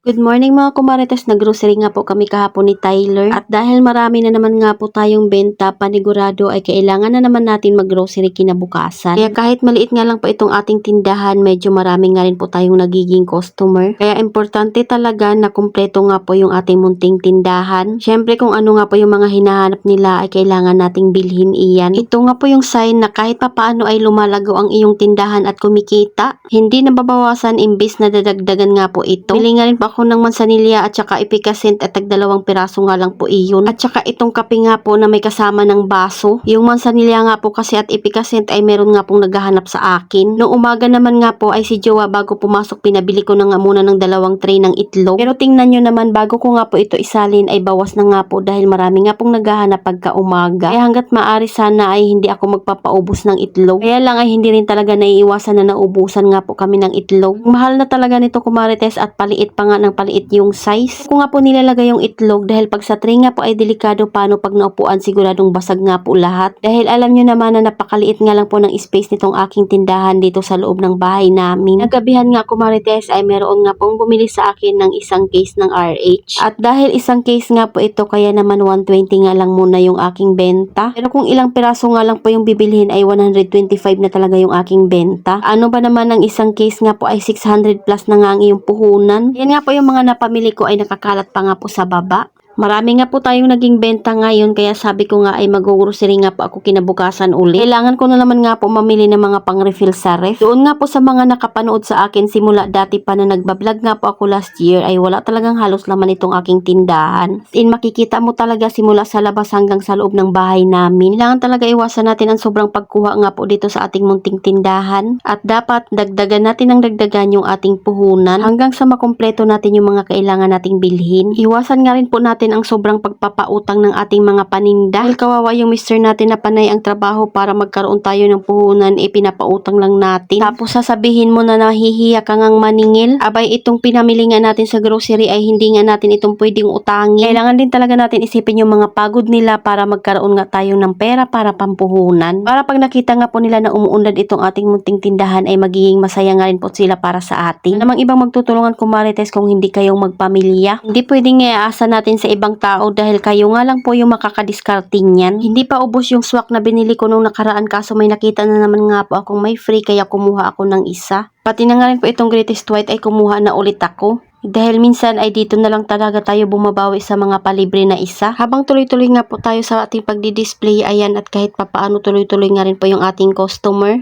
Good morning mga kumarites, naggrocery nga po kami kahapon ni Tyler at dahil marami na naman nga po tayong benta, panigurado ay kailangan na naman natin maggrocery kinabukasan. Kaya kahit maliit nga lang po itong ating tindahan, medyo marami nga rin po tayong nagiging customer. Kaya importante talaga na kumpleto nga po yung ating munting tindahan. Syempre kung ano nga po yung mga hinahanap nila ay kailangan nating bilhin iyan. Ito nga po yung sign na kahit papaano ay lumalago ang iyong tindahan at kumikita. Hindi nababawasan imbis na dadagdagan nga po ito. Bili nga rin po ako ng mansanilya at saka ipikasint at tag-2 piraso nga lang po iyon. At saka itong kape nga po na may kasama ng baso. Yung mansanilya nga po kasi at ipikasint ay meron nga pong naghahanap sa akin. Noong umaga naman nga po ay si Jowa bago pumasok pinabili ko na nga muna ng 2 tray ng itlog. Pero tingnan nyo naman bago ko nga po ito isalin ay bawas na nga po dahil marami nga pong naghahanap pagka umaga. Kaya hanggat maaari sana ay hindi ako magpapaubos ng itlog. Kaya lang ay hindi rin talaga naiiwasan na naubusan nga po kami ng itlog. Mahal na talaga nito kumarites at paliit pa nga ng paliit yung size. Kung nga po nilalagay yung itlog dahil pag sa tray nga po ay delikado paano pag naupuan siguradong basag nga po lahat. Dahil alam nyo naman na napakaliit nga lang po ng space nitong aking tindahan dito sa loob ng bahay namin. Nagabihan nga kumarites ay meron nga pong bumili sa akin ng isang case ng RH. At dahil isang case nga po ito kaya naman 120 nga lang muna yung aking benta. Pero kung ilang piraso nga lang po yung bibilhin ay 125 na talaga yung aking benta. Ano ba naman ang isang case nga po ay 600 plus na nga ang iyong puhunan. Yan nga po yung mga napamili ko ay nakakalat pa nga po sa baba. Marami nga po tayong naging benta ngayon kaya sabi ko nga ay mag-grocery nga po ako kinabukasan uli. Kailangan ko na naman nga po mamili ng mga pang-refill sa ref. Doon nga po sa mga nakapanood sa akin simula dati pa na nagbablog nga po ako last year ay wala talagang halos laman itong aking tindahan. Makikita mo talaga simula sa labas hanggang sa loob ng bahay namin. Kailangan talaga iwasan natin ang sobrang pagkuha nga po dito sa ating munting tindahan. At dapat dagdagan natin ng dagdagan yung ating puhunan hanggang sa makumpleto natin yung mga kailangan nating bilhin. Iwasan nga rin po natin ang sobrang pagpapautang ng ating mga paninda. Dahil kawawa yung mister natin na panay ang trabaho para magkaroon tayo ng puhunan, pinapautang lang natin. Tapos sasabihin mo na nahihiya ka ngang maningil. Abay itong pinamili nga natin sa grocery ay hindi nga natin itong pwedeng utangin. Kailangan din talaga natin isipin yung mga pagod nila para magkaroon nga tayo ng pera para pampuhunan. Para pag nakita nga po nila na umuunlad itong ating munting tindahan ay magiging masaya nga rin po sila para sa atin. Namang ibang magtutulungan kumarites kung hindi kayong magpamilya. Hindi pwedeng iaasa natin sa ibang tao dahil kayo nga lang po yung makakadiskarte niyan. Hindi pa ubos yung swak na binili ko nung nakaraan kaso may nakita na naman nga po akong may free kaya kumuha ako ng isa. Pati na nga rin po itong greatest white ay kumuha na ulit ako. Dahil minsan ay dito na lang talaga tayo bumabawi sa mga palibre na isa. Habang tuloy-tuloy nga po tayo sa ating pagdi-display ayan at kahit papaano tuloy-tuloy nga rin po yung ating customer.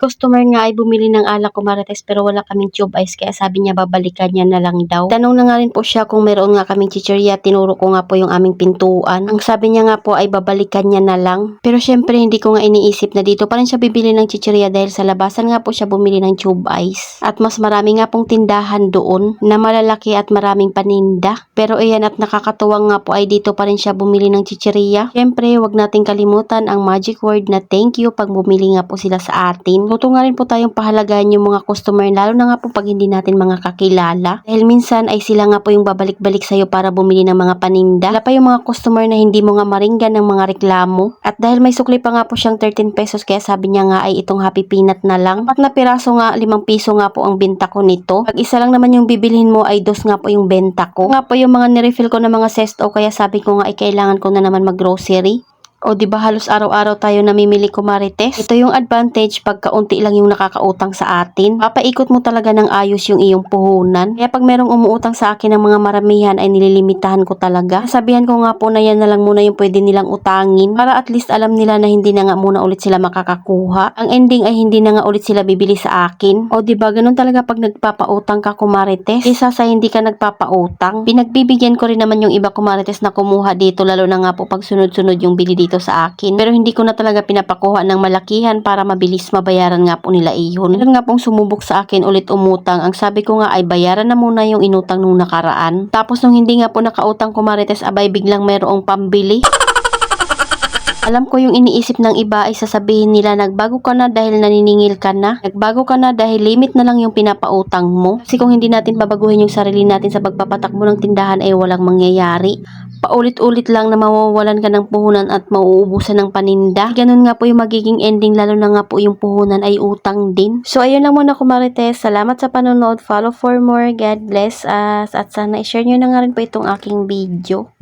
Customer nga ay bumili ng alak kumarites pero wala kaming tube ice kaya sabi niya babalikan niya na lang daw. Tanong na nga rin po siya kung meron nga kaming chichirya, tinuro ko nga po yung aming pintuan. Ang sabi niya nga po ay babalikan niya na lang. Pero syempre hindi ko nga iniisip na dito pa rin siya bibili ng chichirya dahil sa labasan nga po siya bumili ng tube ice. At mas marami nga pong tindahan doon na malalaki at maraming paninda. Pero ayan at nakakatuwang nga po ay dito pa rin siya bumili ng chichirya. Syempre wag nating kalimutan ang magic word na thank you pag bumili nga po sila sa atin. Tuto nga rin po tayong pahalagaan yung mga customer lalo na nga po pag hindi natin mga kakilala. Dahil minsan ay sila nga po yung babalik-balik sa'yo para bumili ng mga paninda. Wala pa yung mga customer na hindi mo nga maringgan ng mga reklamo. At dahil may sukli pa nga po siyang 13 pesos kaya sabi niya nga ay itong happy peanut na lang. At na piraso nga 5 piso nga po ang benta ko nito. Pag isa lang naman yung bibilhin mo ay 2 nga po yung benta ko. Nga po yung mga nirefill ko na mga sesto kaya sabi ko nga ay kailangan ko na naman mag-grocery. O di ba halos araw-araw tayo namimili kumarites? Ito yung advantage pag kaunti lang yung nakakautang sa atin. Papaikot mo talaga ng ayos yung iyong puhunan. Kaya pag merong umuutang sa akin ng mga maramihan ay nililimitahan ko talaga. Sabihan ko nga po na yan na lang muna yung pwede nilang utangin para at least alam nila na hindi na nga muna ulit sila makakakuha. Ang ending ay hindi na nga ulit sila bibili sa akin. O di ba ganun talaga pag nagpapautang ka kumarites? Isa sa hindi ka nagpapautang. Pinagbibigyan ko rin naman yung iba kumarites na kumuha dito, lalo na nga po pag sunod-sunod yung bili dito sa akin. Pero hindi ko na talaga pinapakuha ng malakihan para mabilis mabayaran nga po nila iyon. Meron nga pong sumubok sa akin ulit umutang. Ang sabi ko nga ay bayaran na muna yung inutang nung nakaraan. Tapos nung hindi nga po nakautang kumarites, abay biglang mayroong pambili. Alam ko yung iniisip ng iba ay sasabihin nila nagbago ka na dahil naniningil ka na. Nagbago ka na dahil limit na lang yung pinapautang mo. Kasi kung hindi natin babaguhin yung sarili natin sa pagpapatakbo ng tindahan ay walang mangyayari. Paulit-ulit lang na mawawalan ka ng puhunan at mauubusan ng paninda. Ganun nga po yung magiging ending, lalo na nga po yung puhunan ay utang din. So ayun lang muna kumarites. Salamat sa panonood. Follow for more. God bless us. At sana i-share nyo na nga rin po itong aking video.